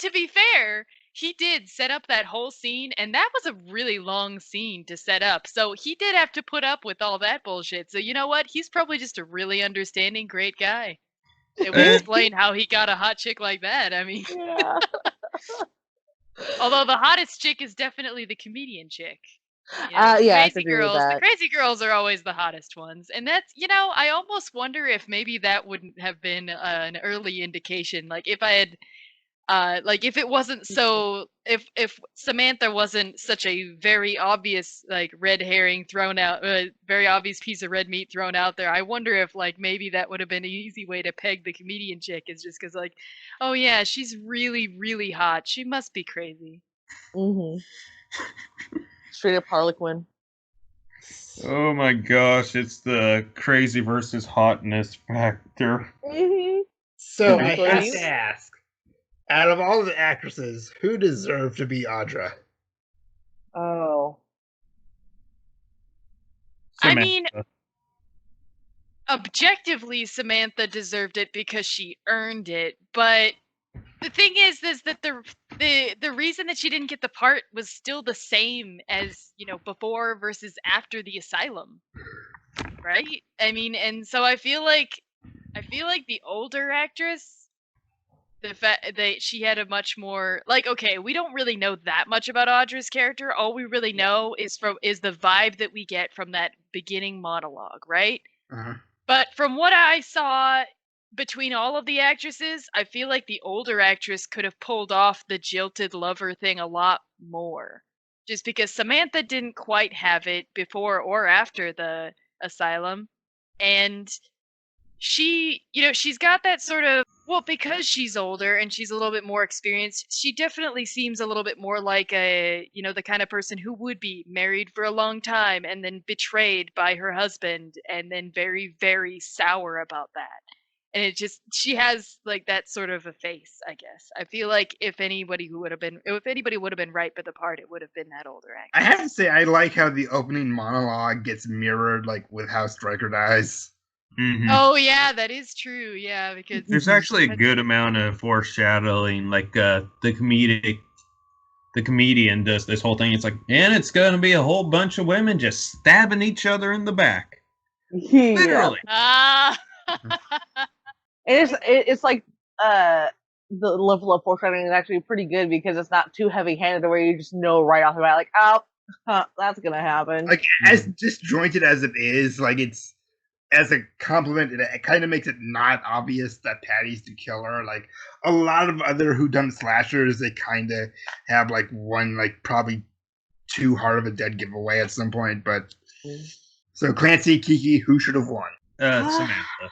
to be fair, he did set up that whole scene, and that was a really long scene to set up. So he did have to put up with all that bullshit. So you know what? He's probably just a really understanding, great guy. It would Eh, explain how he got a hot chick like that. I mean, Yeah. Although the hottest chick is definitely the comedian chick. Yeah, I agree with The that. crazy girls are always the hottest ones. And that's, I almost wonder if maybe that wouldn't have been an early indication. Like if I had like if it wasn't so if Samantha wasn't such a very obvious like red herring thrown out very obvious piece of red meat thrown out there, I wonder if like maybe that would have been an easy way to peg the comedian chick, is just because like, oh yeah, she's really really hot, she must be crazy. Hmm. Straight up Harlequin. Oh my gosh, it's the crazy versus hotness factor. Hmm. So Of I have course. to ask, out of all the actresses, who deserved to be Audra? Oh. I mean, Samantha. objectively Samantha deserved it because she earned it, but the thing is that the reason that she didn't get the part was still the same as, before versus after the asylum, right? I mean, and so I feel like the older actress, the fact that she had a much more like, okay, we don't really know that much about Audra's character. All we really know is the vibe that we get from that beginning monologue, right? Uh-huh. But from what I saw between all of the actresses, I feel like the older actress could have pulled off the jilted lover thing a lot more. Just because Samantha didn't quite have it before or after the asylum. And she's got that sort of, well, because she's older and she's a little bit more experienced, she definitely seems a little bit more like the kind of person who would be married for a long time and then betrayed by her husband and then very very sour about that. And she has like that sort of a face, I guess. I feel like if anybody would have been right for the part, it would have been that older I actress. have to say, I like how the opening monologue gets mirrored, like with how Stryker dies. Mhm. Oh yeah, that is true. Yeah, because There's actually a good amount of foreshadowing, like the comedian does this whole thing. It's like, and it's gonna be a whole bunch of women just stabbing each other in the back. Yeah. Literally. ah. It's like the level of foreshadowing is actually pretty good because it's not too heavy handed where you just know right off the bat, like, oh, that's gonna happen. Like, as disjointed as it is, like, it's as a compliment, it kind of makes it not obvious that Patty's the killer. Like, a lot of other whodunit slashers, they kind of have, like, one, like, probably too hard of a dead giveaway at some point. But so, Clancy, Kiki, who should have won? Samantha.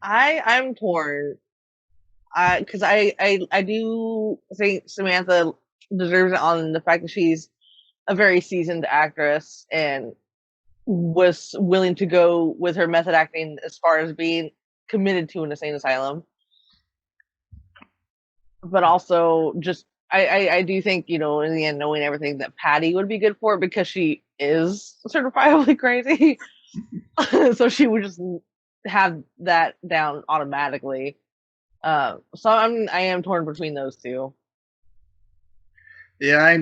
I'm torn. Because I do think Samantha deserves it on the fact that she's a very seasoned actress and was willing to go with her method acting as far as being committed to an insane asylum. But also, just I do think, in the end, knowing everything, that Patty would be good for it because she is certifiably crazy. So she would just have that down automatically. So I am torn between those two. Yeah,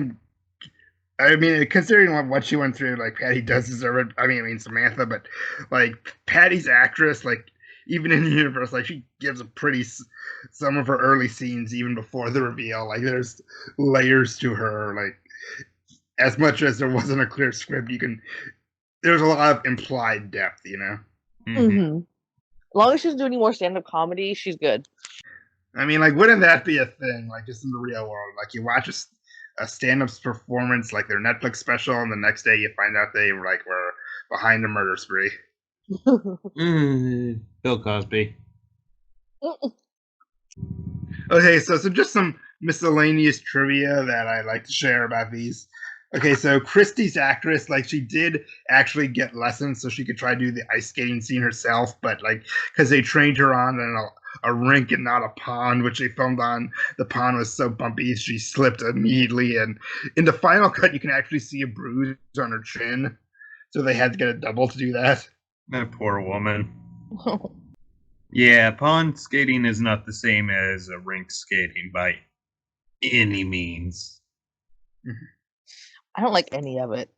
I mean, considering what she went through, like, Patty does deserve it. I mean Samantha, but like, Patty's actress, like, even in the universe, like, she gives a pretty some of her early scenes even before the reveal. Like, there's layers to her. Like, as much as there wasn't a clear script, there's a lot of implied depth. Mm-hmm. As long as she's doing more stand-up comedy, she's good. I mean, like, wouldn't that be a thing? Like, just in the real world, like, you watch a stand-up's performance, like their Netflix special, and the next day you find out they were behind a murder spree. Bill Cosby. Okay, so just some miscellaneous trivia that I like to share about these. Okay, so Christie's actress, like, she did actually get lessons so she could try to do the ice skating scene herself, but like, because they trained her on a rink and not a pond, which they filmed on, the pond was so bumpy she slipped immediately, and in the final cut you can actually see a bruise on her chin, so they had to get a double to do that. That poor woman. Yeah, pond skating is not the same as a rink skating by any means. I don't like any of it.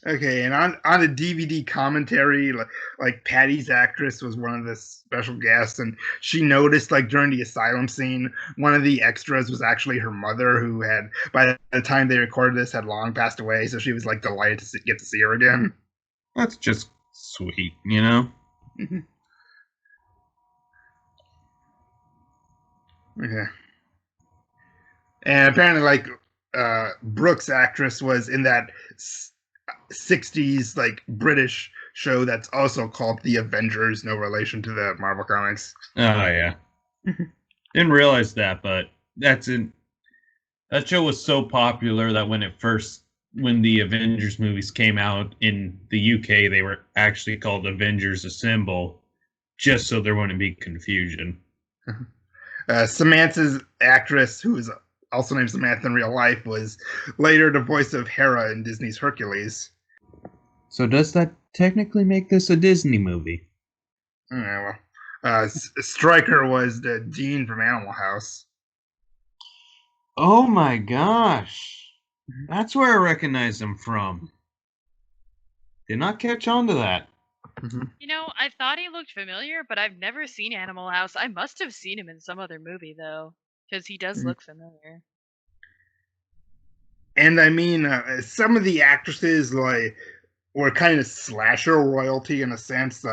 Okay, and on a DVD commentary, like Patty's actress was one of the special guests, and she noticed like during the asylum scene, one of the extras was actually her mother, who had by the time they recorded this had long passed away. So she was like delighted to get to see her again. That's just sweet, you know? Yeah, and apparently, like Brooks' actress was in that 60s like British show that's also called The Avengers, no relation to the Marvel comics. Oh, yeah. Didn't realize that, but that show was so popular that when the Avengers movies came out in the UK, they were actually called Avengers Assemble, just so there wouldn't be confusion. Samantha's actress, who is also named Samantha in real life, was later the voice of Hera in Disney's Hercules. So does that technically make this a Disney movie? Yeah, well, Stryker was the Dean from Animal House. Oh my gosh. That's where I recognize him from. Did not catch on to that. You know, I thought he looked familiar, but I've never seen Animal House. I must have seen him in some other movie though, because he does look familiar. And I mean, some of the actresses like were kind of slasher royalty in a sense.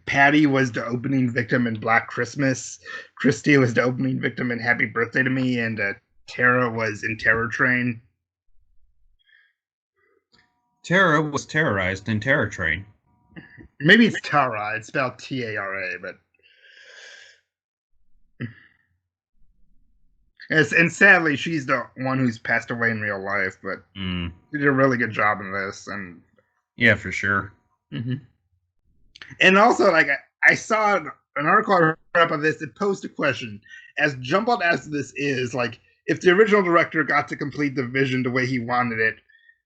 Patty was the opening victim in Black Christmas. Christy was the opening victim in Happy Birthday to Me, and Tara was in Terror Train. Tara was terrorized in Terror Train. Maybe it's Tara. It's spelled Tara, but and sadly, she's the one who's passed away in real life. But she did a really good job in this, and yeah, for sure. And also, like I saw an article I read about this. It posed a question: as jumbled as this is, like if the original director got to complete the vision the way he wanted it,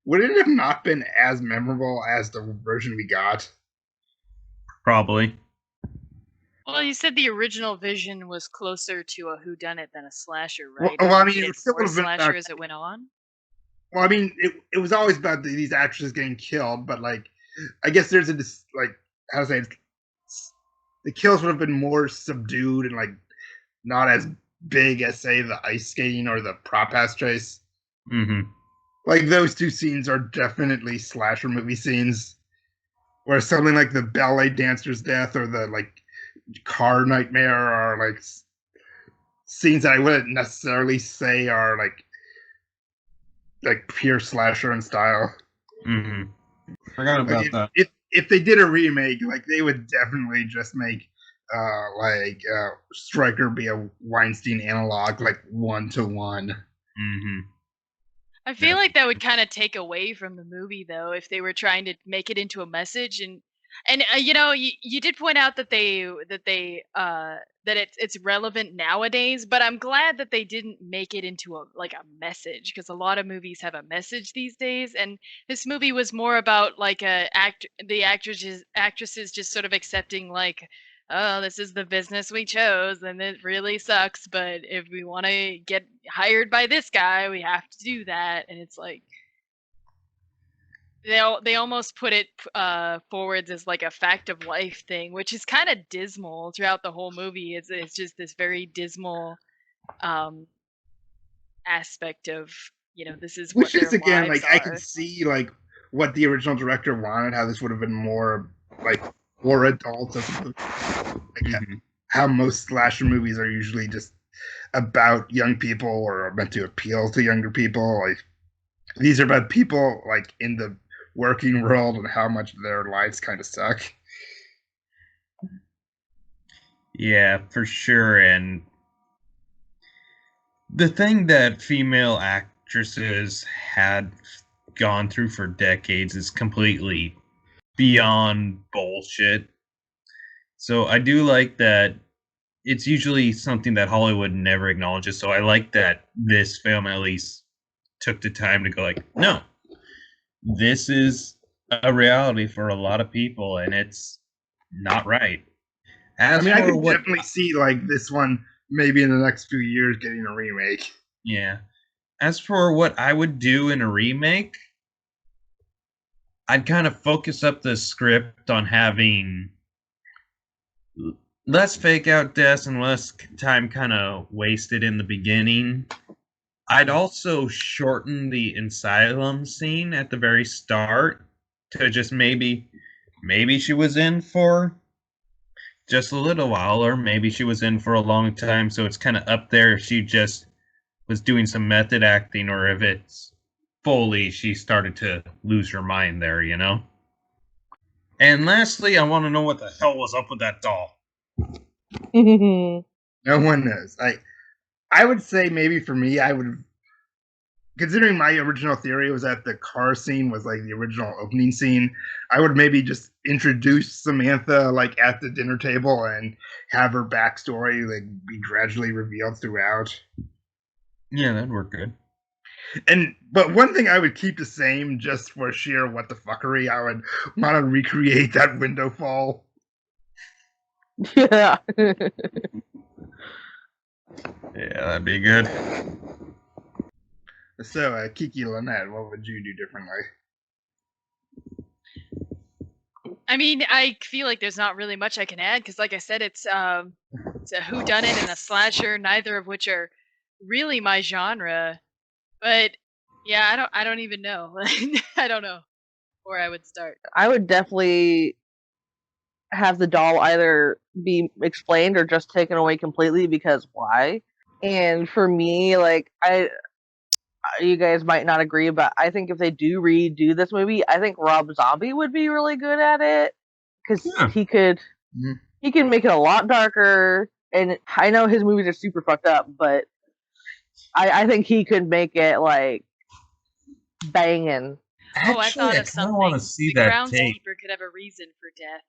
would it have not been as memorable as the version we got? Probably. Well, you said the original vision was closer to a whodunit than a slasher, right? Well, I mean, Did it it still more would have been slasher as it went on? Well, I mean, it was always about these actresses getting killed, but like, I guess there's like how to say it, the kills would have been more subdued and like not as big as say the ice skating or the prop house chase. Like those two scenes are definitely slasher movie scenes, where something like the ballet dancer's death or the like car nightmare are like scenes that I wouldn't necessarily say are like pure slasher in style. Forgot about like that. If they did a remake, like they would definitely just make Stryker be a Weinstein analog, like 1-to-1. I feel like that would kind of take away from the movie though if they were trying to make it into a message and you know you did point out that that it's relevant nowadays, but I'm glad that they didn't make it into a message, because a lot of movies have a message these days, and this movie was more about like the actresses just sort of accepting like, oh, this is the business we chose and it really sucks, but if we want to get hired by this guy, we have to do that. And it's like they almost put it forwards as like a fact of life thing, which is kind of dismal throughout the whole movie. It's just this very dismal aspect of, you know, this is Which what is their again lives like I are. can see like what the original director wanted, how this would have been more like for adults as opposed to like how most slasher movies are usually just about young people or are meant to appeal to younger people. Like these are about people like in the working world and how much their lives kind of suck. Yeah, for sure. And the thing that female actresses had gone through for decades is completely beyond bullshit. So I do like that it's usually something that Hollywood never acknowledges. So I like that this film at least took the time to go like, no, this is a reality for a lot of people and it's not right. I mean, I could definitely see like this one maybe in the next few years getting a remake. Yeah. As for what I would do in a remake, I'd kind of focus up the script on having less fake out deaths and less time kind of wasted in the beginning. I'd also shorten the asylum scene at the very start to just maybe she was in for just a little while, or maybe she was in for a long time, so it's kind of up there if she just was doing some method acting, or if it's fully she started to lose her mind there, you know? And lastly, I want to know what the hell was up with that doll. No one knows. I would say maybe for me, I would, considering my original theory was that the car scene was like the original opening scene, I would maybe just introduce Samantha like at the dinner table and have her backstory like be gradually revealed throughout. Yeah, that'd work good. But one thing I would keep the same just for sheer what the fuckery, I would want to recreate that window fall. Yeah. Yeah, that'd be good. So, Kiki Lynette, what would you do differently? I mean, I feel like there's not really much I can add because, like I said, it's a whodunit and a slasher, neither of which are really my genre. But yeah, I don't even know. I don't know where I would start. I would definitely have the doll either be explained or just taken away completely, because why? And for me, like, you guys might not agree, but I think if they do redo this movie, I think Rob Zombie would be really good at it, because Yeah. he can make it a lot darker. And I know his movies are super fucked up, but I think he could make it like banging. Oh, I thought I of kinda something. wanna see The that tape. groundskeeper could have a reason for death.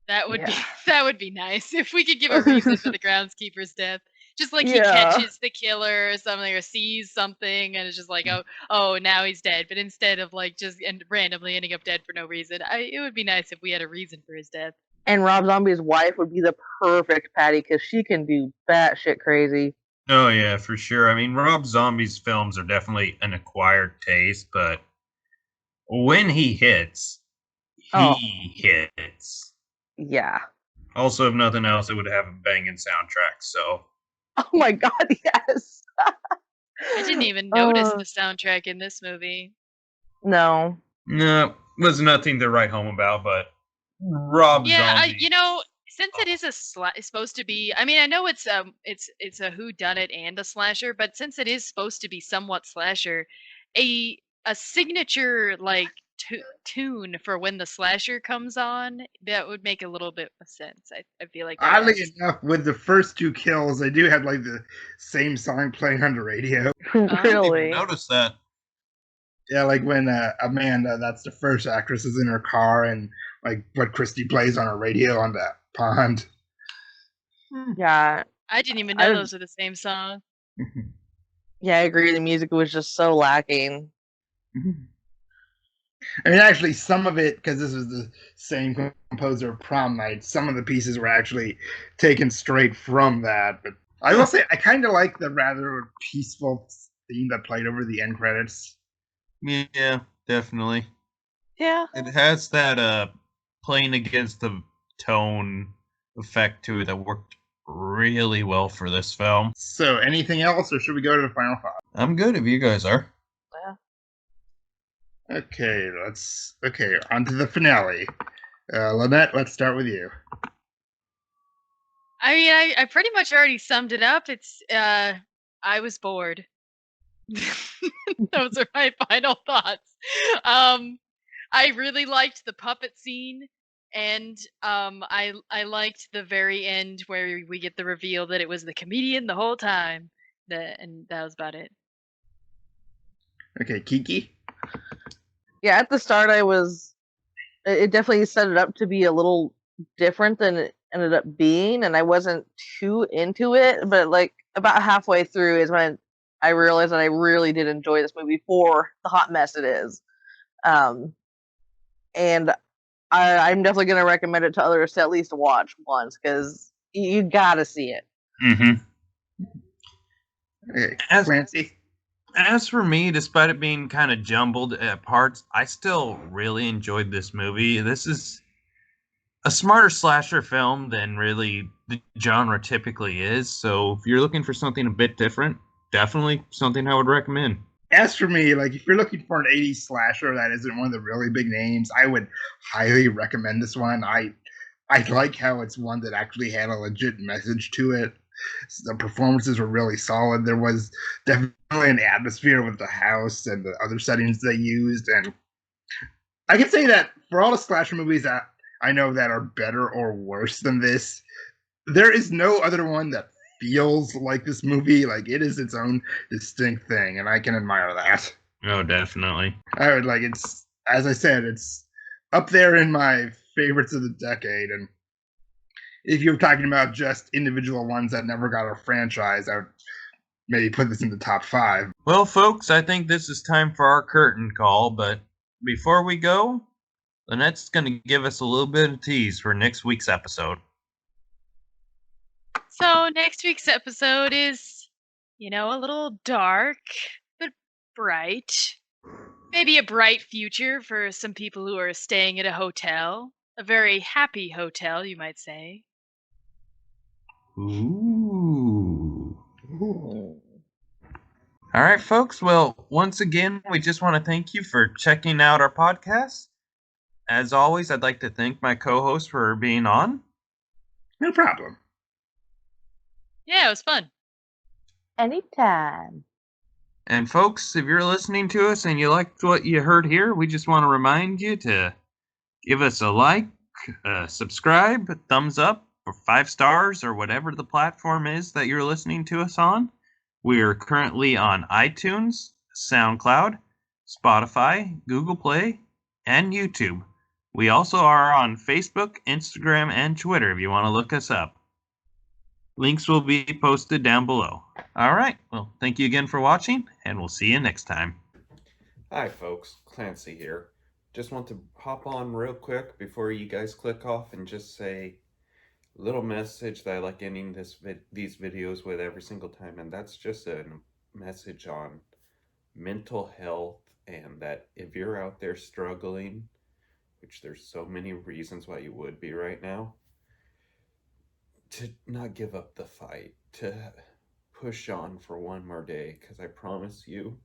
That would be Yeah. that would be nice if we could give a reason for the groundskeeper's death. Just like he Yeah. catches the killer or something, or sees something, and it's just like, oh, now he's dead. But instead of like just randomly ending up dead for no reason, it would be nice if we had a reason for his death. And Rob Zombie's wife would be the perfect Patty, because she can do batshit crazy. Oh yeah, for sure. I mean, Rob Zombie's films are definitely an acquired taste, but when he hits, Oh. he hits. Yeah. Also, if nothing else, it would have a banging soundtrack. So, Oh my god, yes. I didn't even notice the soundtrack in this movie. No. no, was nothing to write home about. But Rob Zombie. Since it is it's supposed to be, I mean, I know it's a whodunit and a slasher, but since it is supposed to be somewhat slasher, a signature like tune for when the slasher comes on, that would make a little bit of sense. I feel like that Oddly adds. enough, with the first two kills, they do have like the same song playing on the radio. Really? Notice that. Yeah, like when Amanda, that's the first actress, is in her car, and like what Christy plays on her radio on the pond. Yeah. I didn't even know those are the same song. Yeah, I agree. The music was just so lacking. I mean, actually, some of it, because this was the same composer of Prom Night, some of the pieces were actually taken straight from that. But I will say, I kind of like the rather peaceful theme that played over the end credits. Yeah, definitely. Yeah. It has that playing against the tone effect to it that worked really well for this film. So, anything else, or should we go to the final thought? I'm good if you guys are. Okay, on to the finale. Lynette, let's start with you. I mean, I pretty much already summed it up. It's I was bored. Those are my final thoughts. I really liked the puppet scene, and I liked the very end where we get the reveal that it was the comedian the whole time. And that was about it. Okay, Kiki. Yeah, at the start, it definitely set it up to be a little different than it ended up being, and I wasn't too into it. But like about halfway through is when I realized that I really did enjoy this movie for the hot mess it is. And I'm definitely going to recommend it to others to at least watch once, because you gotta see it. Mm-hmm. Okay, As- Clancy. As for me, despite it being kind of jumbled at parts, I still really enjoyed this movie. This is a smarter slasher film than really the genre typically is. So if you're looking for something a bit different, definitely something I would recommend. As for me, like if you're looking for an 80s slasher that isn't one of the really big names, I would highly recommend this one. I like how it's one that actually had a legit message to it. The performances were really solid. There was definitely an atmosphere with the house and the other settings they used, and I can say that for all the slasher movies that I know that are better or worse than this, there is no other one that feels like this movie. Like it is its own distinct thing, and I can admire that. Oh, definitely. I would like it's as I said, it's up there in my favorites of the decade. And if you're talking about just individual ones that never got a franchise, I would maybe put this in the top 5. Well, folks, I think this is time for our curtain call, but before we go, Lynette's going to give us a little bit of tease for next week's episode. So next week's episode is, a little dark, but bright. Maybe a bright future for some people who are staying at a hotel. A very happy hotel, you might say. Ooh. Ooh. All right, folks. Well, once again, we just want to thank you for checking out our podcast. As always, I'd like to thank my co-host for being on. No problem. Yeah, it was fun. Anytime. And folks, if you're listening to us and you liked what you heard here, we just want to remind you to give us a like, subscribe, thumbs up, or 5 stars, or whatever the platform is that you're listening to us on. We are currently on iTunes, SoundCloud, Spotify, Google Play, and YouTube. We also are on Facebook, Instagram, and Twitter if you want to look us up. Links will be posted down below. All right. Well, thank you again for watching, and we'll see you next time. Hi, folks. Clancy here. Just want to hop on real quick before you guys click off and just say a little message that I like ending these videos with every single time, and that's just a message on mental health, and that if you're out there struggling, which there's so many reasons why you would be right now, to not give up the fight, to push on for one more day, because I promise you,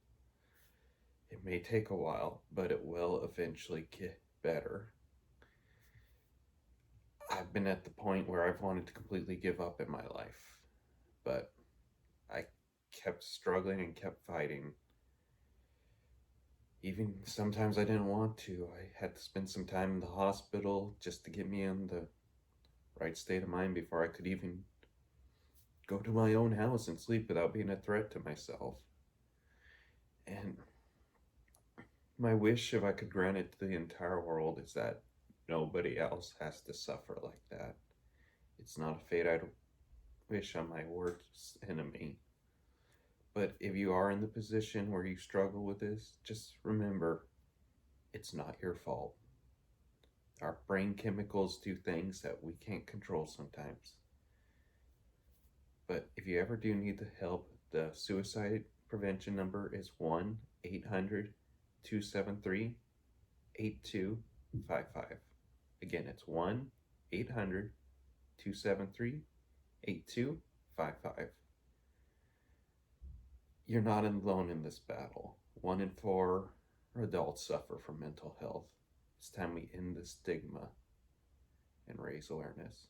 it may take a while, but it will eventually get better. I've been at the point where I've wanted to completely give up in my life, but I kept struggling and kept fighting. Even sometimes I didn't want to. I had to spend some time in the hospital just to get me in the right state of mind before I could even go to my own house and sleep without being a threat to myself. And my wish, if I could grant it to the entire world, is that nobody else has to suffer like that. It's not a fate I'd wish on my worst enemy. But if you are in the position where you struggle with this, just remember, it's not your fault. Our brain chemicals do things that we can't control sometimes. But if you ever do need the help, the suicide prevention number is 1-800-273-8255. Again, it's 1-800-273-8255. You're not alone in this battle. 1 in 4 adults suffer from mental health. It's time we end the stigma and raise awareness.